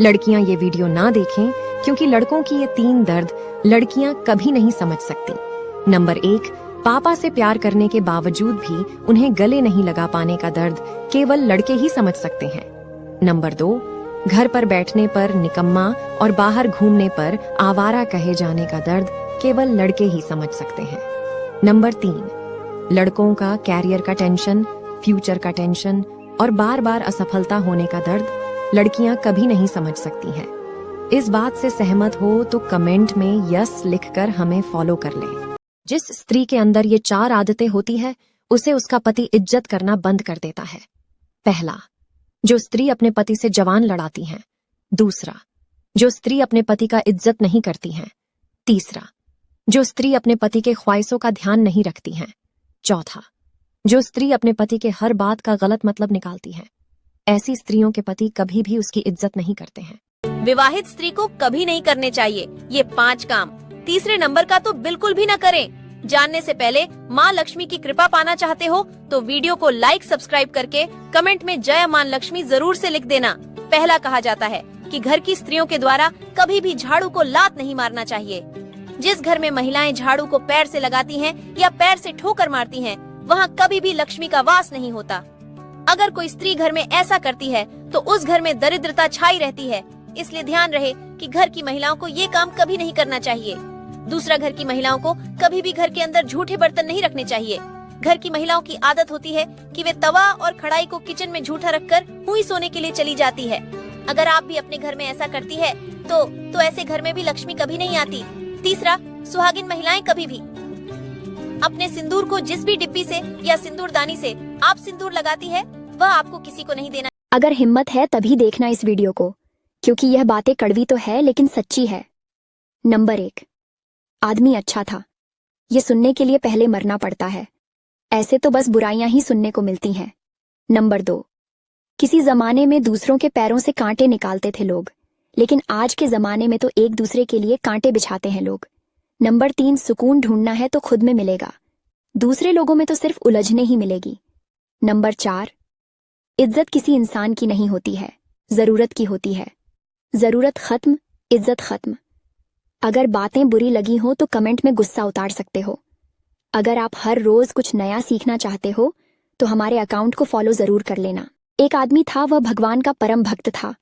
लड़कियां ये वीडियो ना देखें क्योंकि लड़कों की ये 3 दर्द लड़कियां कभी नहीं समझ सकती। नंबर 1, पापा से प्यार करने के बावजूद भी उन्हें गले नहीं लगा पाने का दर्द केवल लड़के ही समझ सकते हैं। नंबर 2, घर पर बैठने पर निकम्मा और बाहर घूमने पर आवारा कहे जाने का दर्द केवल लड़के ही समझ सकते हैं। नंबर 3, लड़कों का कैरियर का टेंशन, फ्यूचर का टेंशन और बार बार असफलता होने का दर्द लड़कियां कभी नहीं समझ सकती हैं। इस बात से सहमत हो तो कमेंट में यस लिखकर हमें फॉलो कर लें। जिस स्त्री के अंदर ये 4 आदतें होती है उसे उसका पति इज्जत करना बंद कर देता है। पहला, जो स्त्री अपने पति से जवान लड़ाती है। दूसरा, जो स्त्री अपने पति का इज्जत नहीं करती है। तीसरा, जो स्त्री अपने पति के ख्वाहिशों का ध्यान नहीं रखती है। चौथा, जो स्त्री अपने पति के हर बात का गलत मतलब निकालती है। ऐसी स्त्रियों के पति कभी भी उसकी इज्जत नहीं करते हैं। विवाहित स्त्री को कभी नहीं करने चाहिए ये 5 काम। तीसरे नंबर का तो बिल्कुल भी न करें। जानने से पहले माँ लक्ष्मी की कृपा पाना चाहते हो तो वीडियो को लाइक सब्सक्राइब करके कमेंट में जय माँ लक्ष्मी जरूर से लिख देना। पहला कहा जाता है कि घर की स्त्रियों के द्वारा कभी भी झाड़ू को लात नहीं मारना चाहिए। जिस घर में महिलाएं झाड़ू को पैर से लगाती हैं या पैर से ठोकर मारती हैं, वहाँ कभी भी लक्ष्मी का वास नहीं होता। अगर कोई स्त्री घर में ऐसा करती है तो उस घर में दरिद्रता छाई रहती है। इसलिए ध्यान रहे कि घर की महिलाओं को ये काम कभी नहीं करना चाहिए। दूसरा, घर की महिलाओं को कभी भी घर के अंदर झूठे बर्तन नहीं रखने चाहिए। घर की महिलाओं की आदत होती है कि वे तवा और कढ़ाई को किचन में झूठा रखकर हुई सोने के लिए चली जाती है। अगर आप भी अपने घर में ऐसा करती है तो ऐसे घर में भी लक्ष्मी कभी नहीं आती। तीसरा, सुहागिन महिलाएं कभी भी अपने सिंदूर को जिस भी डिब्बी से या सिंदूरदानी से आप सिंदूर लगाती है वह आपको किसी को नहीं देना। अगर हिम्मत है तभी देखना इस वीडियो को, क्योंकि यह बातें कड़वी तो है लेकिन सच्ची है। नंबर 1, आदमी अच्छा था, ये सुनने के लिए पहले मरना पड़ता है। ऐसे तो बस बुराइयां ही सुनने को मिलती हैं। नंबर 2, किसी जमाने में दूसरों के पैरों से कांटे निकालते थे लोग, लेकिन आज के जमाने में तो एक दूसरे के लिए कांटे बिछाते हैं लोग। नंबर 3, सुकून ढूंढना है तो खुद में मिलेगा, दूसरे लोगों में तो सिर्फ उलझने ही मिलेगी। नंबर 4, इज्जत किसी इंसान की नहीं होती है, जरूरत की होती है। जरूरत खत्म, इज्जत खत्म। अगर बातें बुरी लगी हो तो कमेंट में गुस्सा उतार सकते हो। अगर आप हर रोज कुछ नया सीखना चाहते हो तो हमारे अकाउंट को फॉलो जरूर कर लेना। एक आदमी था, वह भगवान का परम भक्त था।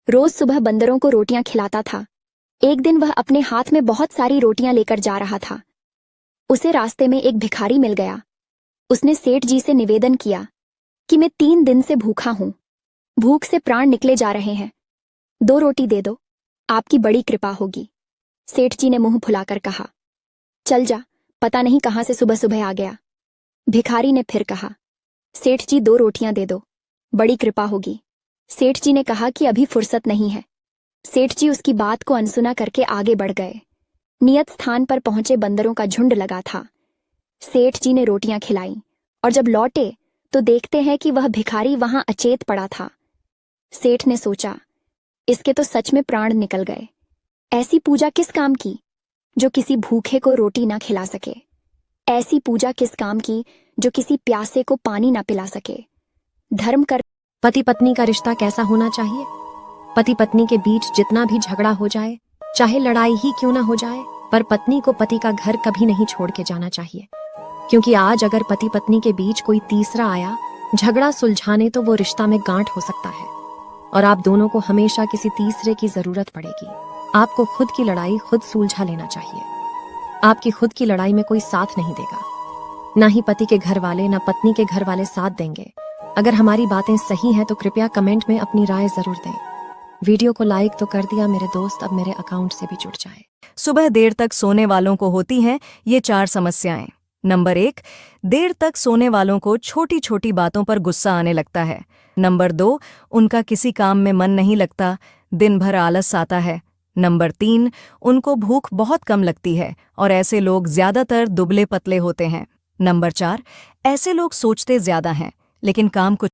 रोज सुबह बंदरों को रोटियां खिलाता था। एक दिन वह अपने हाथ में बहुत सारी रोटियां लेकर जा रहा था। उसे रास्ते में एक भिखारी मिल गया। उसने सेठ जी से निवेदन किया कि मैं 3 दिन से भूखा हूं, भूख से प्राण निकले जा रहे हैं, 2 रोटी दे दो, आपकी बड़ी कृपा होगी। सेठ जी ने मुंह फुलाकर कहा, चल जा, पता नहीं कहां से सुबह सुबह आ गया। भिखारी ने फिर कहा, सेठ जी 2 रोटियां दे दो, बड़ी कृपा होगी। सेठ जी ने कहा कि अभी फुर्सत नहीं है। सेठ जी उसकी बात को अनसुना करके आगे बढ़ गए। नियत स्थान पर पहुंचे बंदरों का झुंड लगा था। सेठ जी ने रोटियां खिलाई और जब लौटे तो देखते हैं कि वह भिखारी वहां अचेत पड़ा था। सेठ ने सोचा, इसके तो सच में प्राण निकल गए। ऐसी पूजा किस काम की जो किसी भूखे को रोटी ना खिला सके? ऐसी पूजा किस काम की जो किसी प्यासे को पानी ना पिला सके? धर्म कर। पति पत्नी का रिश्ता कैसा होना चाहिए? पति पत्नी के बीच जितना भी झगड़ा हो जाए, चाहे लड़ाई ही क्यों ना हो जाए, पर पत्नी को पति का घर कभी नहीं छोड़ के जाना चाहिए। क्योंकि आज अगर पति पत्नी के बीच कोई तीसरा आया झगड़ा सुलझाने तो वो रिश्ता में गांठ हो सकता है और आप दोनों को हमेशा किसी तीसरे की जरूरत पड़ेगी। आपको खुद की लड़ाई खुद सुलझा लेना चाहिए। आपकी खुद की लड़ाई में कोई साथ नहीं देगा, ना ही पति के घर वाले ना पत्नी के घर वाले साथ देंगे। अगर हमारी बातें सही हैं तो कृपया कमेंट में अपनी राय जरूर दें। वीडियो को लाइक तो कर दिया मेरे दोस्त, अब मेरे अकाउंट से भी जुड़ जाए। सुबह देर तक सोने वालों को होती हैं ये 4 समस्याएं। नंबर 1, देर तक सोने वालों को छोटी छोटी बातों पर गुस्सा आने लगता है। नंबर 2, उनका किसी काम में मन नहीं लगता, दिन भर आलस आता है। नंबर 3, उनको भूख बहुत कम लगती है और ऐसे लोग ज्यादातर दुबले पतले होते हैं। नंबर 4, ऐसे लोग सोचते ज्यादा हैं लेकिन काम कुछ